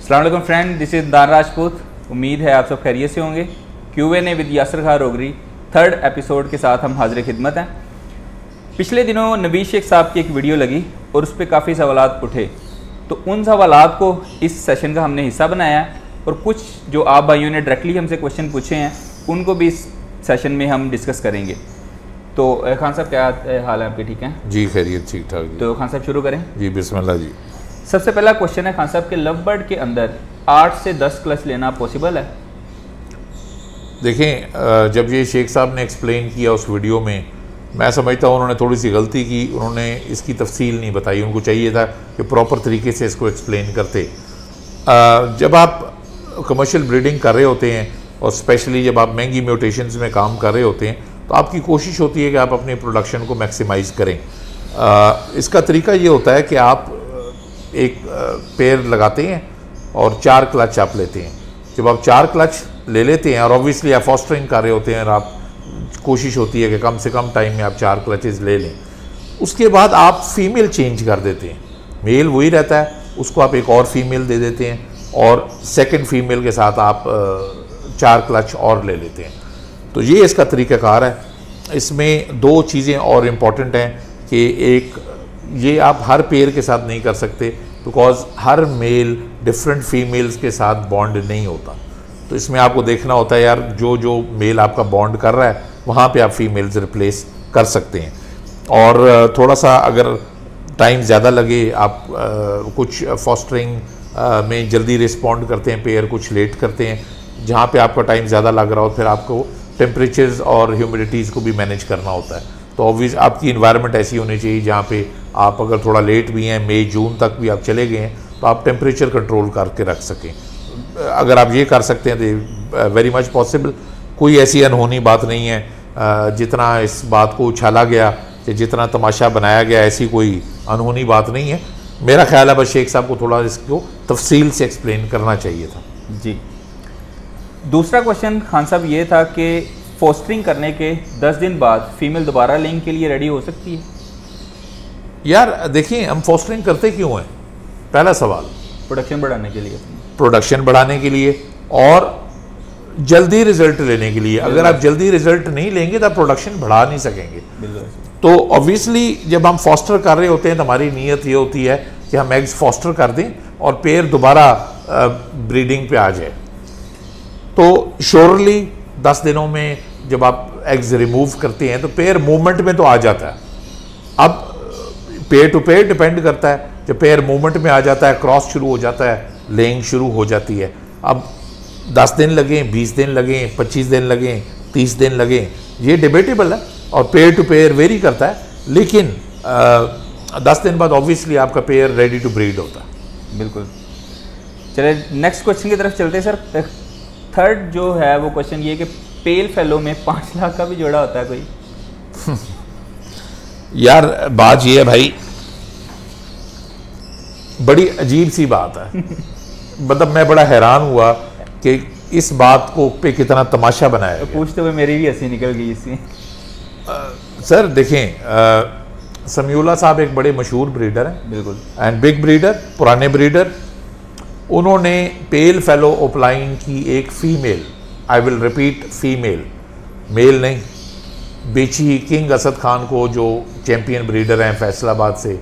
अस्सलाम वालेकुम friend, this is दान राजपूत। उम्मीद है आप सब खैरियत से होंगे। Q&A विद यासर खान रोगरी 3rd एपिसोड के साथ हम हाजिर खिदमत हैं। पिछले दिनों नबीश शेख साहब की एक वीडियो लगी और उस पर काफ़ी सवालात उठे, तो उन सवालात को इस सेशन का हमने हिस्सा बनाया है और कुछ जो आप भाइयों ने डायरेक्टली हमसे क्वेश्चन पूछे हैं उनको भी इस सेशन में हम डिस्कस करेंगे। तो खान साहब, क्या हाल है आपके? ठीक हैं जी, खैरियत, ठीक ठाक। तो खान साहब शुरू करें जी, बिस्मिल्लाह जी। सबसे पहला क्वेश्चन है खान साहब के, लव बर्ड के अंदर 8 से 10 क्लच लेना पॉसिबल है? देखें, जब ये शेख साहब ने एक्सप्लेन किया उस वीडियो में, मैं समझता हूँ उन्होंने थोड़ी सी गलती की। उन्होंने इसकी तफसील नहीं बताई। उनको चाहिए था कि प्रॉपर तरीके से इसको एक्सप्लेन करते। जब आप कमर्शियल ब्रीडिंग कर रहे होते हैं और स्पेशली जब आप महंगी म्यूटेशंस में काम कर रहे होते हैं, तो आपकी कोशिश होती है कि आप अपनी प्रोडक्शन को मैक्सिमाइज़ करें। इसका तरीका ये होता है कि आप एक पेयर लगाते हैं और 4 क्लच आप लेते हैं। जब आप 4 क्लच ले लेते हैं और ऑब्वियसली आप फॉस्टरिंग कर रहे होते हैं और आप कोशिश होती है कि कम से कम टाइम में आप 4 क्लचेस ले लें, उसके बाद आप फीमेल चेंज कर देते हैं। मेल वही रहता है, उसको आप एक और फीमेल दे देते हैं और सेकंड फीमेल के साथ आप 4 क्लच और ले लेते हैं। तो ये इसका तरीक़ाकार है। इसमें 2 चीज़ें और इम्पॉर्टेंट हैं कि एक, ये आप हर पेयर के साथ नहीं कर सकते बिकॉज हर मेल डिफरेंट फीमेल्स के साथ बॉन्ड नहीं होता। तो इसमें आपको देखना होता है यार, जो मेल आपका बॉन्ड कर रहा है वहाँ पे आप फीमेल्स रिप्लेस कर सकते हैं। और थोड़ा सा अगर टाइम ज़्यादा लगे, आप कुछ फॉस्टरिंग में जल्दी रिस्पॉन्ड करते हैं पेयर, कुछ लेट करते हैं, जहाँ पे आपका टाइम ज़्यादा लग रहा हो, फिर आपको टेम्परेचर्स और ह्यूमिडिटीज़ को भी मैनेज करना होता है। तो ऑब्वियस आपकी इन्वायरमेंट ऐसी होनी चाहिए जहाँ पे आप अगर थोड़ा लेट भी हैं, मई जून तक भी आप चले गए हैं, तो आप टेम्परेचर कंट्रोल करके रख सकें। अगर आप ये कर सकते हैं तो वेरी मच पॉसिबल। कोई ऐसी अनहोनी बात नहीं है। जितना इस बात को उछाला गया कि जितना तमाशा बनाया गया, ऐसी कोई अनहोनी बात नहीं है। मेरा ख्याल है बस शेख साहब को थोड़ा इसको तफसील से एक्सप्लेन करना चाहिए था। जी। दूसरा क्वेश्चन खान साहब ये था कि फोस्टरिंग करने के 10 दिन बाद फीमेल दोबारा लेने के लिए रेडी हो सकती है? यार देखिए, हम फोस्टरिंग करते क्यों हैं? पहला सवाल, प्रोडक्शन बढ़ाने के लिए। प्रोडक्शन बढ़ाने के लिए और जल्दी रिजल्ट लेने के लिए। अगर आप जल्दी रिजल्ट नहीं लेंगे तो आप प्रोडक्शन बढ़ा नहीं सकेंगे। तो ऑब्वियसली जब हम फॉस्टर कर रहे होते हैं तो हमारी नीयत ये होती है कि हम एग्स फॉस्टर कर दें और पेयर दोबारा ब्रीडिंग पे आ जाए। तो श्योरली 10 दिनों में जब आप एग्स रिमूव करते हैं तो पेयर मूवमेंट में तो आ जाता है। अब पेयर टू पेयर डिपेंड करता है। जब पेयर मूवमेंट में आ जाता है, क्रॉस शुरू हो जाता है, लेइंग शुरू हो जाती है। अब 10 दिन लगें, 20 दिन लगें, 25 दिन लगें, 30 दिन लगें, ये डिबेटेबल है और पेयर टू पेयर वेरी करता है। लेकिन 10 दिन बाद ऑब्वियसली आपका पेयर रेडी टू ब्रीड होता है। बिल्कुल। चलिए नेक्स्ट क्वेश्चन की तरफ चलते हैं सर। 3rd जो है वो क्वेश्चन ये कि पेल फेलो में 5 लाख का भी जोड़ा होता है कोई? यार बात ये है भाई, बड़ी अजीब सी बात है। मतलब मैं बड़ा हैरान हुआ कि इस बात को पे कितना तमाशा बनाया गया। पूछते हुए मेरी भी हंसी निकल गई इसमें। सर देखें, समीउल्लाह साहब एक बड़े मशहूर ब्रीडर हैं। बिल्कुल। एंड बिग ब्रीडर, पुराने ब्रीडर। उन्होंने पेल फेलो ओपलाइन की एक female, I will repeat female, male नहीं, बेची किंग असद खान को, जो चैम्पियन ब्रीडर हैं फैसलाबाद से।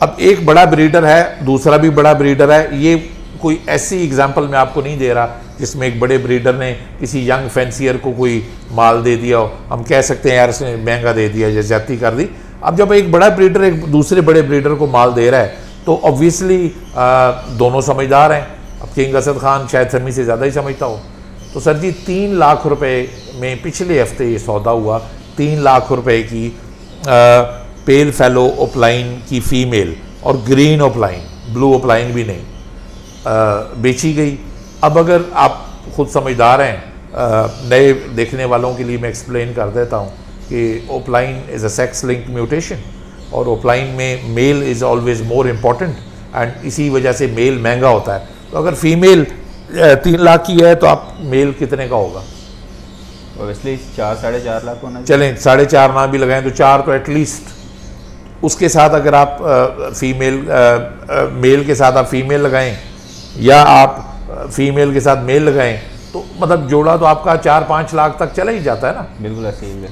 अब एक बड़ा ब्रीडर है, दूसरा भी बड़ा ब्रीडर है। ये कोई ऐसी एग्जांपल मैं आपको नहीं दे रहा जिसमें एक बड़े ब्रीडर ने किसी यंग फैंसियर को कोई माल दे दिया हो, हम कह सकते हैं यार उसने महंगा दे दिया या ज्यादती कर दी। अब जब एक बड़ा ब्रीडर एक दूसरे बड़े ब्रीडर को माल दे रहा है तो ऑब्वियसली दोनों समझदार हैं। अब किंग असद खान शायद समी से ज़्यादा ही समझता हो। तो सर जी 3 लाख रुपए में पिछले हफ्ते ये सौदा हुआ। 3 लाख रुपए की पेल फेलो ओपलाइन की फीमेल और ग्रीन ओपलाइन, ब्लू ओपलाइन भी नहीं, बेची गई। अब अगर आप खुद समझदार हैं, नए देखने वालों के लिए मैं एक्सप्लेन कर देता हूँ कि opaline is a sex linked mutation और ओपलाइन में mail is always more important and इसी वजह से मेल महंगा होता है। तो अगर फीमेल 3 लाख की है तो आप मेल कितने का होगा? ऑब्वियसली 4-4.5 लाख होना। चलें 4.5 ना भी लगाएं तो 4 तो एटलीस्ट। उसके साथ अगर आप फीमेल मेल के साथ आप फीमेल लगाएं या आप फीमेल के साथ मेल लगाएं तो मतलब जोड़ा तो आपका 4-5 लाख तक चला ही जाता है ना। बिल्कुल ऐसे ही।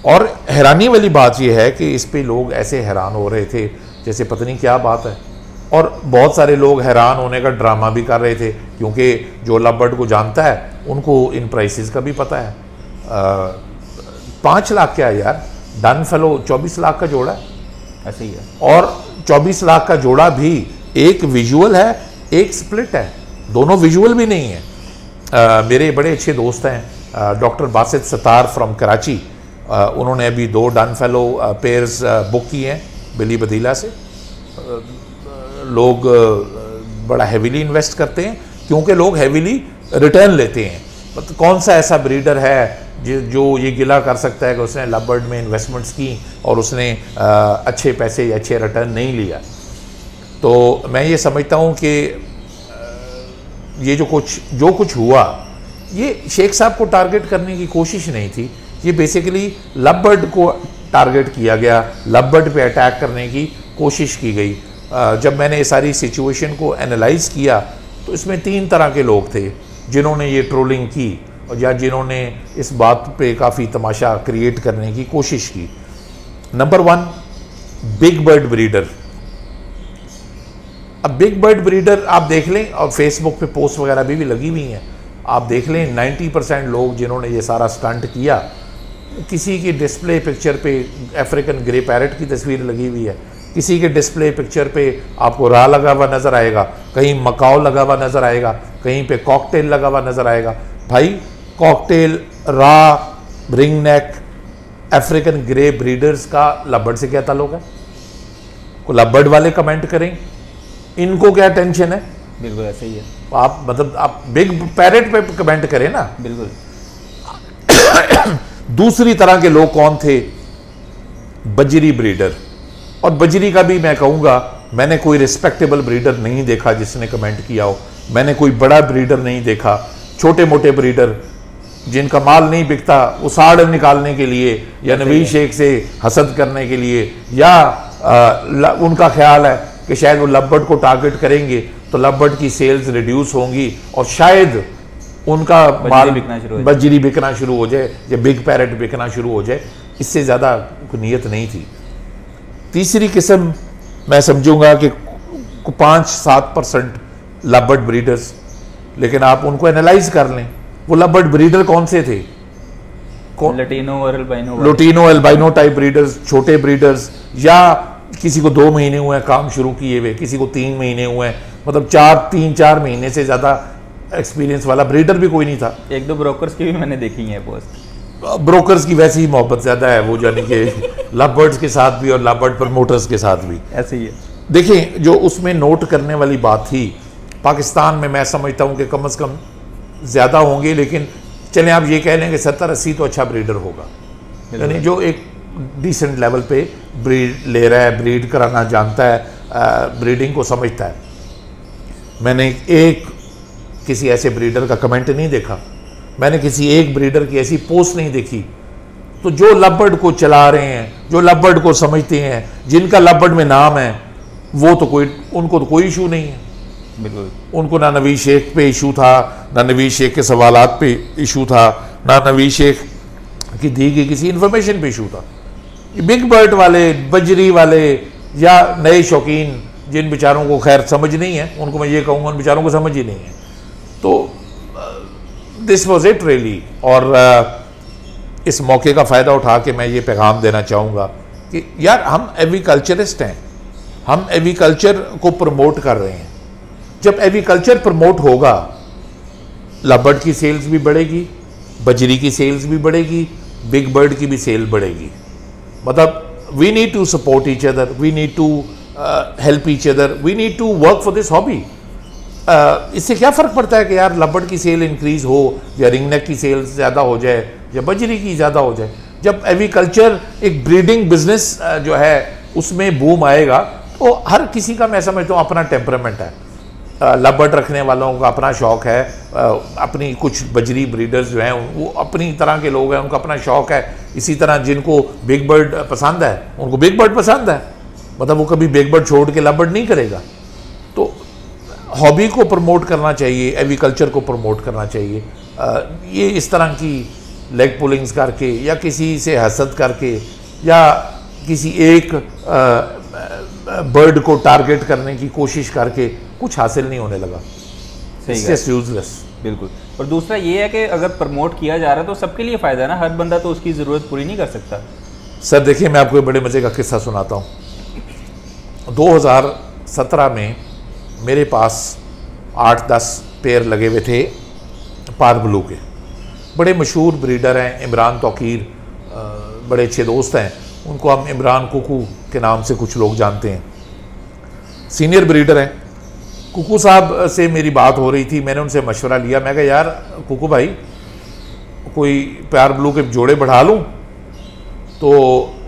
और हैरानी वाली बात यह है कि इस पे लोग ऐसे हैरान हो रहे थे जैसे पता नहीं क्या बात है, और बहुत सारे लोग हैरान होने का ड्रामा भी कर रहे थे क्योंकि जो लव बर्ड को जानता है उनको इन प्राइसेस का भी पता है। 5 लाख क्या है यार, डन फेलो 24 लाख का जोड़ा है, ऐसे ही है। और 24 लाख का जोड़ा भी एक विजुअल है एक स्प्लिट है, दोनों विजुअल भी नहीं है। मेरे बड़े अच्छे दोस्त हैं डॉक्टर बासित सतार फ्रॉम कराची, उन्होंने अभी 2 डन फेलो पेयर्स बुक किए हैं बिली बदीला से। लोग बड़ा हैवीली इन्वेस्ट करते हैं क्योंकि लोग हैवीली रिटर्न लेते हैं। मतलब कौन सा ऐसा ब्रीडर है जो ये गिला कर सकता है कि उसने लव बर्ड में इन्वेस्टमेंट्स की और उसने अच्छे पैसे या अच्छे रिटर्न नहीं लिया। तो मैं ये समझता हूँ कि ये जो कुछ हुआ ये शेख साहब को टारगेट करने की कोशिश नहीं थी, ये बेसिकली लव बर्ड को टारगेट किया गया, लव बर्ड पे अटैक करने की कोशिश की गई। जब मैंने ये सारी सिचुएशन को एनालाइज किया तो इसमें 3 तरह के लोग थे जिन्होंने ये ट्रोलिंग की और या जिन्होंने इस बात पे काफ़ी तमाशा क्रिएट करने की कोशिश की। Number 1, big bird breeder. अब बिग बर्ड ब्रीडर आप देख लें, और फेसबुक पे पोस्ट वगैरह भी लगी हुई हैं, आप देख लें 90% लोग जिन्होंने ये सारा स्टंट किया, किसी की डिस्प्ले पिक्चर पे अफ्रीकन ग्रे पैरेट की तस्वीर लगी हुई है, किसी के डिस्प्ले पिक्चर पे आपको रा लगा हुआ नज़र आएगा, कहीं मकाओ लगा हुआ नज़र आएगा, कहीं पे कॉकटेल लगा हुआ नज़र आएगा। भाई कॉकटेल, रा, ring neck, African grey breeders का लव बर्ड से क्या ताल्लुक है? को लव बर्ड वाले कमेंट करें, इनको क्या टेंशन है? बिल्कुल ऐसे ही है। आप मतलब आप बिग पैरेट पे कमेंट करें ना। बिल्कुल। दूसरी तरह के लोग कौन थे? बजरी ब्रीडर। और बजरी का भी मैं कहूँगा मैंने कोई रिस्पेक्टेबल ब्रीडर नहीं देखा जिसने कमेंट किया हो, मैंने कोई बड़ा ब्रीडर नहीं देखा। छोटे मोटे ब्रीडर जिनका माल नहीं बिकता वो साड़ निकालने के लिए या नवीज शेख से हसद करने के लिए, या उनका ख्याल है कि शायद वो लव बर्ड को टारगेट करेंगे तो लव बर्ड की सेल्स रिड्यूस होंगी और शायद उनका माल बजरी बिकना शुरू हो जाए या बिग पैरेट बिकना शुरू हो जाए। इससे ज़्यादा कोई नीयत नहीं थी। तीसरी किस्म मैं समझूंगा कि 5-7% लव बर्ड ब्रीडर्स, लेकिन आप उनको एनालाइज कर लें वो लव बर्ड ब्रीडर कौन से थे? लटीनो और albino, Latino albino type breeders, छोटे ब्रीडर्स, या किसी को 2 महीने हुए हैं काम शुरू किए हुए, किसी को 3 महीने हुए हैं, मतलब 3-4 महीने से ज़्यादा एक्सपीरियंस वाला ब्रीडर भी कोई नहीं था। 1-2 ब्रोकर्स की भी मैंने देखी है पोस्ट। ब्रोकर्स की वैसे ही मोहब्बत ज़्यादा है वो, यानी कि लव बर्ड्स के साथ भी और लव बर्ड प्रमोटर्स के साथ भी ऐसे ही है। देखिए जो उसमें नोट करने वाली बात थी, पाकिस्तान में मैं समझता हूँ कि कम से कम ज़्यादा होंगे, लेकिन चलें आप ये कह लें कि 70-80 तो अच्छा ब्रीडर होगा, यानी जो एक डिसेंट लेवल पे ब्रीड ले रहा है, ब्रीड कराना जानता है, ब्रीडिंग को समझता है। मैंने एक किसी ऐसे ब्रीडर का कमेंट नहीं देखा, मैंने किसी एक ब्रीडर की ऐसी पोस्ट नहीं देखी। तो जो लव बर्ड को चला रहे हैं, जो लव बर्ड को समझते हैं, जिनका लव बर्ड में नाम है, वो तो उनको तो कोई इशू नहीं है। बिल्कुल। उनको ना नवीज शेख पे इशू था, ना नवीज शेख के सवालात पे इशू था, ना नवीज शेख की दी गई किसी इंफॉर्मेशन पे इशू था। बिग बर्ड वाले, बजरी वाले या नए शौकीन जिन बेचारों को खैर समझ नहीं है, उनको मैं ये कहूँगा उन बेचारों को समझ ही नहीं है। तो दिस वॉज इट रियली। और इस मौके का फ़ायदा उठा के मैं ये पैगाम देना चाहूँगा कि यार हम एग्रीकल्चरिस्ट हैं, हम एग्रीकल्चर को प्रमोट कर रहे हैं। जब एग्रीकल्चर प्रमोट होगा, लव बर्ड की सेल्स भी बढ़ेगी, बजरी की सेल्स भी बढ़ेगी, बिग बर्ड की भी सेल बढ़ेगी। मतलब we need to support each other, we need to help each other, we need to work for this hobby. इससे क्या फ़र्क पड़ता है कि यार लव बर्ड की सेल इंक्रीज़ हो या रिंग नेक की सेल ज़्यादा हो जाए या बजरी की ज़्यादा हो जाए। जब एग्रीकल्चर एक ब्रीडिंग बिजनेस जो है उसमें बूम आएगा तो हर किसी का मैं समझता हूँ अपना टेम्परामेंट है। लव बर्ड रखने वालों का अपना शौक़ है, अपनी कुछ बजरी ब्रीडर्स जो हैं वो अपनी तरह के लोग हैं, उनका अपना शौक़ है। इसी तरह जिनको बिग बर्ड पसंद है उनको बिग बर्ड पसंद है, मतलब वो कभी बिग बर्ड छोड़ के लव बर्ड नहीं करेगा। तो हॉबी को प्रमोट करना चाहिए, एग्रीकल्चर को प्रमोट करना चाहिए। ये इस तरह की लेग पुलिंग्स करके या किसी से हसद करके या किसी एक बर्ड को टारगेट करने की कोशिश करके कुछ हासिल नहीं होने लगा। सही, यूजलेस। बिल्कुल। और दूसरा ये है कि अगर प्रमोट किया जा रहा है तो सबके लिए फ़ायदा है ना, हर बंदा तो उसकी ज़रूरत पूरी नहीं कर सकता। सर देखिए, मैं आपको एक बड़े मज़े का किस्सा सुनाता हूँ। 2017 में मेरे पास 8-10 पेयर लगे हुए थे पार ब्लू के। बड़े मशहूर ब्रीडर हैं, इमरान तौकीर, बड़े अच्छे दोस्त हैं। उनको हम इमरान कुकू के नाम से कुछ लोग जानते हैं, सीनियर ब्रीडर हैं। कुकू साहब से मेरी बात हो रही थी, मैंने उनसे मशवरा लिया। मैं कहा यार कुकू भाई, कोई प्यार ब्लू के जोड़े बढ़ा लूँ? तो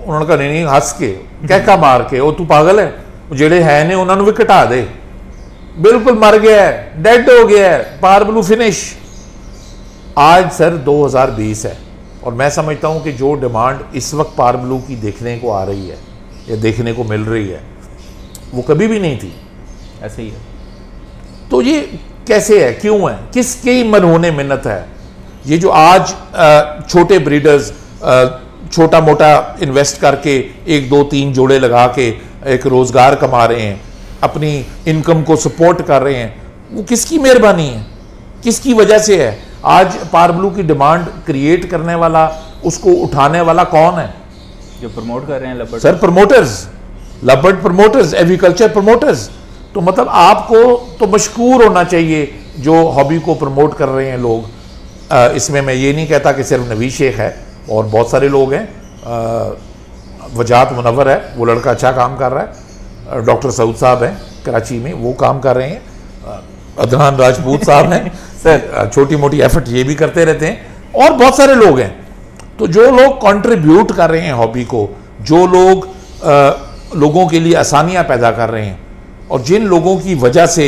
उन्होंने कहा नहीं, हंस के कहका मार के, ओ तू पागल है, जेड़े है ने उन्होंने भी घटा दे, बिल्कुल मर गया है, डेड हो गया है, पार ब्लू फिनिश। आज सर 2020 है और मैं समझता हूँ कि जो डिमांड इस वक्त पार ब्लू की देखने को आ रही है या देखने को मिल रही है वो कभी भी नहीं थी। ऐसे ही है। तो ये कैसे है, क्यों है, किसकी मरहूने मिन्नत है? ये जो आज छोटे ब्रीडर्स छोटा मोटा इन्वेस्ट करके 1-2-3 जोड़े लगा के एक रोज़गार कमा रहे हैं, अपनी इनकम को सपोर्ट कर रहे हैं, वो किसकी मेहरबानी है, किसकी वजह से है? आज पार ब्लू की डिमांड क्रिएट करने वाला, उसको उठाने वाला कौन है? जो प्रमोट कर रहे हैं लबर्ड। Sir promoters, लबर्ड promoters, agriculture promoters. तो मतलब आपको तो मशकूर होना चाहिए जो हॉबी को प्रमोट कर रहे हैं लोग। इसमें मैं ये नहीं कहता कि सिर्फ नवीद शेख है, और बहुत सारे लोग हैं। वजात मुनव्वर है, वो लड़का अच्छा काम कर रहा है। डॉक्टर सऊद साहब हैं कराची में, वो काम कर रहे हैं। अदनान राजपूत साहब हैं सर, छोटी मोटी एफर्ट ये भी करते रहते हैं, और बहुत सारे लोग हैं। तो जो लोग कंट्रीब्यूट कर रहे हैं हॉबी को, जो लोग लोगों के लिए आसानियां पैदा कर रहे हैं, और जिन लोगों की वजह से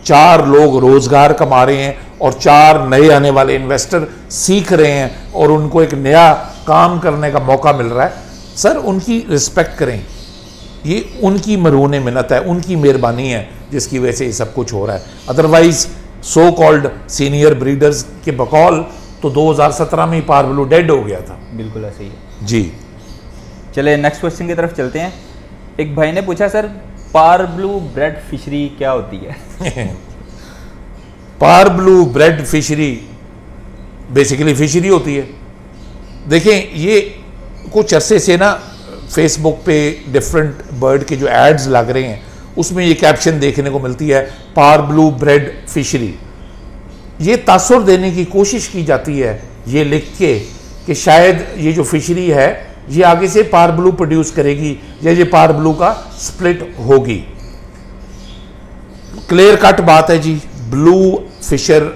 4 लोग रोजगार कमा रहे हैं और 4 नए आने वाले इन्वेस्टर सीख रहे हैं और उनको एक नया काम करने का मौका मिल रहा है, सर उनकी रिस्पेक्ट करें। ये उनकी मरहूने मिन्नत है, उनकी मेहरबानी है जिसकी वजह से ये सब कुछ हो रहा है। Otherwise so called senior breeders के बकौल तो 2017 में ही पार ब्लू डेड हो गया था। बिल्कुल ऐसे ही है जी। चले नेक्स्ट क्वेश्चन की तरफ चलते हैं। एक भाई ने पूछा, sir par blue bread fishery क्या होती है? Par blue bread fishery basically fishery होती है। देखें, ये कुछ अरसे से ना फेसबुक पे डिफरेंट बर्ड के जो एड्स लग रहे हैं उसमें ये कैप्शन देखने को मिलती है, पार ब्लू ब्रेड फिशरी। ये तासुर देने की कोशिश की जाती है ये लिख के कि शायद ये जो फिशरी है ये आगे से पार ब्लू प्रोड्यूस करेगी या ये पार ब्लू का स्प्लिट होगी। क्लियर कट बात है जी, ब्लू फिशर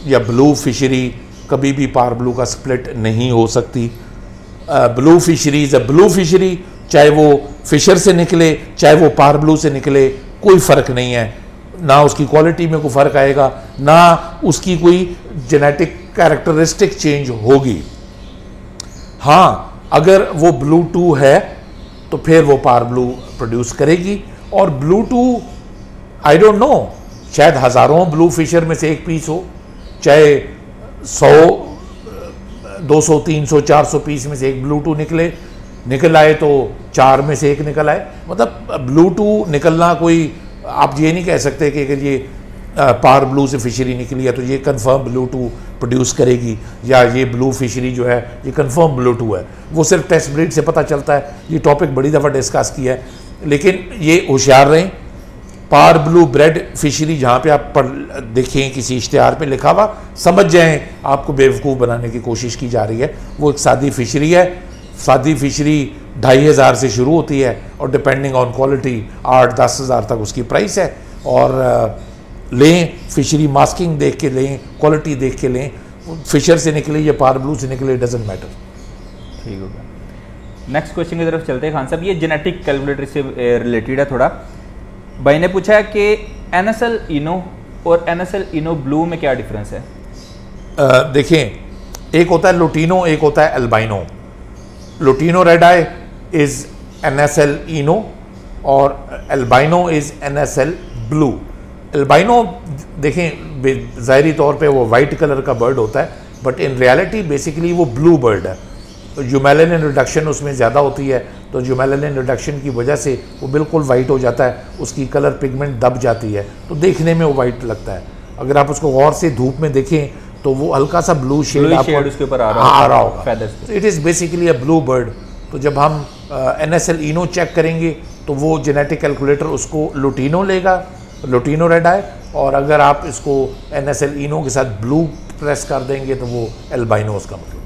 या ब्लू फिशरी कभी भी पार ब्लू का स्प्लिट नहीं हो सकती। Blue fishery is a blue fishery, चाहे वो फिशर से निकले चाहे वो पार ब्लू से निकले, कोई फ़र्क नहीं है। ना उसकी क्वालिटी में कोई फ़र्क आएगा, ना उसकी कोई जेनेटिक कैरेक्टरिस्टिक चेंज होगी। हाँ, अगर वो ब्लू 2 है तो फिर वो पार ब्लू प्रोड्यूस करेगी। और ब्लू 2 आई डोंट नो, शायद हज़ारों ब्लू फिशर में से एक पीस हो, चाहे 100, 200, 300, 400 पीस में से एक ब्लू 2 निकल आए तो 4 में से एक निकल आए। मतलब ब्लू 2 निकलना कोई, आप ये नहीं कह सकते कि अगर ये पार ब्लू से फिशरी निकली है तो ये कंफर्म ब्लू 2 प्रोड्यूस करेगी, या ये ब्लू फिशरी जो है ये कंफर्म ब्लू 2 है। वो सिर्फ टेस्ट ब्रीड से पता चलता है। ये टॉपिक बड़ी दफ़ा डिस्कस किया है, लेकिन ये होशियार रहें। पार ब्लू ब्रेड फिशरी जहाँ पे आप देखें किसी इश्तिहार पे लिखा हुआ, समझ जाएं आपको बेवकूफ़ बनाने की कोशिश की जा रही है। वो एक सादी फिशरी है। सादी फिशरी 2500 से शुरू होती है और डिपेंडिंग ऑन क्वालिटी 8-10 हज़ार तक उसकी प्राइस है। और लें, फिशरी मास्किंग देख के लें, क्वालिटी देख के लें, फिशर से निकले या पार ब्लू से निकले, डजंट मैटर। ठीक होगा। नेक्स्ट क्वेश्चन की तरफ चलते हैं खान साहब। ये जेनेटिक कैलकुलेटर से रिलेटेड है थोड़ा। भाई ने पूछा है कि NSL इनो और NSL इनो ब्लू में क्या डिफरेंस है? देखें, एक होता है लुटीनो, एक होता है albino. Lutino red I is NSL इनो और albino is NSL blue. Albino देखें ज़ाहरी तौर पे वो वाइट कलर का बर्ड होता है, बट इन रियलिटी बेसिकली वो ब्लू बर्ड है। जो मेलानिन रिडक्शन उसमें ज़्यादा होती है, तो जो मेलानिन रिडक्शन की वजह से वो बिल्कुल वाइट हो जाता है, उसकी कलर पिगमेंट दब जाती है, तो देखने में वो वाइट लगता है। अगर आप उसको गौर से धूप में देखें तो वो हल्का सा ब्लू शेड उसके ऊपर आ रहा होगा। It is basically a blue bird. तो जब हम NSL इनो चेक करेंगे तो वो जेनेटिक कैलकुलेटर उसको लुटीनो लेगा, लुटीनो रेड आई, और अगर आप इसको NSL इनो के साथ ब्लू प्रेस कर देंगे तो वो एल्बाइनो उसका मतलब।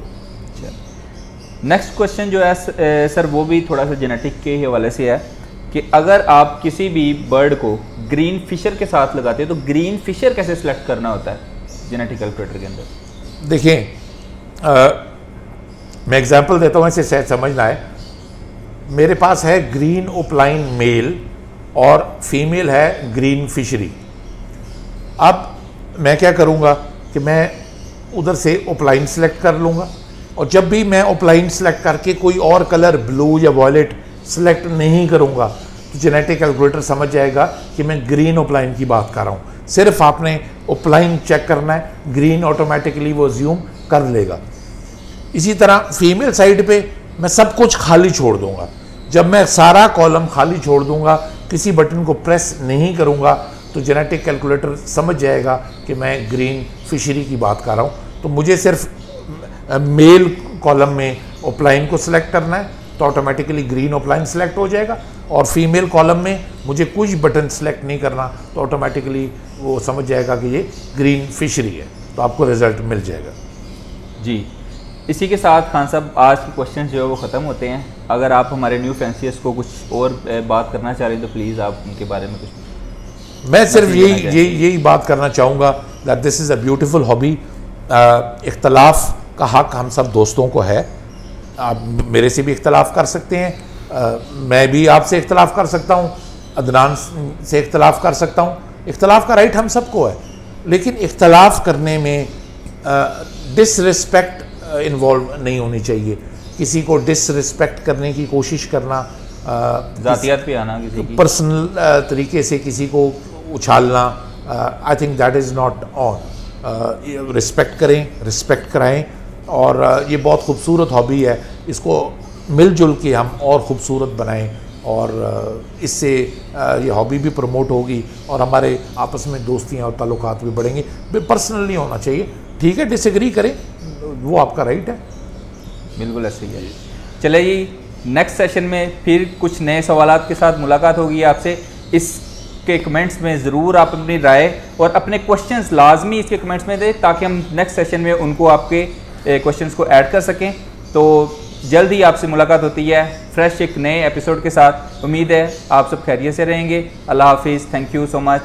नेक्स्ट क्वेश्चन जो है सर वो भी थोड़ा सा जेनेटिक के हवाले से है कि अगर आप किसी भी बर्ड को ग्रीन फिशर के साथ लगाते हैं तो ग्रीन फिशर कैसे सिलेक्ट करना होता है जेनेटिक कैलकुलेटर के अंदर? देखिए मैं एग्जांपल देता हूँ, इसे शायद समझना है। मेरे पास है ग्रीन ओपलाइन मेल और फीमेल है ग्रीन फिशरी। अब मैं क्या करूँगा कि मैं उधर से ओपलाइन सेलेक्ट कर लूँगा, और जब भी मैं ओपलाइन सेलेक्ट करके कोई और कलर ब्लू या वॉयलेट सेलेक्ट नहीं करूँगा तो जेनेटिक कैलकुलेटर समझ जाएगा कि मैं ग्रीन ओपलाइन की बात कर रहा हूँ। सिर्फ आपने ओपलाइन चेक करना है, ग्रीन ऑटोमेटिकली वो ज्यूम कर लेगा। इसी तरह फीमेल साइड पे मैं सब कुछ खाली छोड़ दूंगा। जब मैं सारा कॉलम खाली छोड़ दूंगा, किसी बटन को प्रेस नहीं करूंगा, तो जेनेटिक कैलकुलेटर समझ जाएगा कि मैं ग्रीन फिशरी की बात कर रहा हूं। तो मुझे सिर्फ मेल कॉलम में ओपलाइन को सिलेक्ट करना है तो ऑटोमेटिकली ग्रीन ओपलाइन सेलेक्ट हो जाएगा, और फीमेल कॉलम में मुझे कुछ बटन सेलेक्ट नहीं करना तो ऑटोमेटिकली वो समझ जाएगा कि ये ग्रीन फिशरी है, तो आपको रिजल्ट मिल जाएगा। जी, इसी के साथ खान साहब आज के क्वेश्चन जो है वो ख़त्म होते हैं। अगर आप हमारे न्यू फैंसियर्स को कुछ और बात करना चाह रहे हैं तो प्लीज़ आप उनके बारे में कुछ। मैं सिर्फ यही बात करना चाहूँगा that this is a beautiful hobby. इख्तलाफ का हक हम सब दोस्तों को है। आप मेरे से भी इख्तलाफ कर सकते हैं, मैं भी आपसे इख्तलाफ कर सकता हूँ, अदनान से इख्तलाफ कर सकता हूँ। इख्तलाफ का राइट हम सबको है, लेकिन इख्तलाफ करने में डिसरिस्पेक्ट इन्वॉल्व नहीं होनी चाहिए। किसी को डिसरिस्पेक्ट करने की कोशिश करना, ज़ातियत पे आना, किसी की पर्सनल तरीके से किसी को उछालना, I think that is not on. Respect करें, रिस्पेक्ट कराएं, और ये बहुत खूबसूरत हॉबी है। इसको मिलजुल के हम और ख़ूबसूरत बनाएं, और इससे ये हॉबी भी प्रमोट होगी और हमारे आपस में दोस्तियाँ और ताल्लुकात भी बढ़ेंगे। पर्सनल नहीं होना चाहिए, ठीक है, डिसएग्री करें, वो आपका राइट है। बिल्कुल ऐसे ही है। चले जी, नेक्स्ट सेशन में फिर कुछ नए सवालात के साथ मुलाकात होगी आपसे। इसके कमेंट्स में ज़रूर आप अपनी राय और अपने क्वेश्चंस लाजमी इसके कमेंट्स में दें, ताकि हम नेक्स्ट सेशन में उनको आपके क्वेश्चंस को ऐड कर सकें। तो जल्द ही आपसे मुलाकात होती है फ्रेश एक नए एपिसोड के साथ। उम्मीद है आप सब खैरियत से रहेंगे। अल्लाह हाफिज़, थैंक यू सो मच।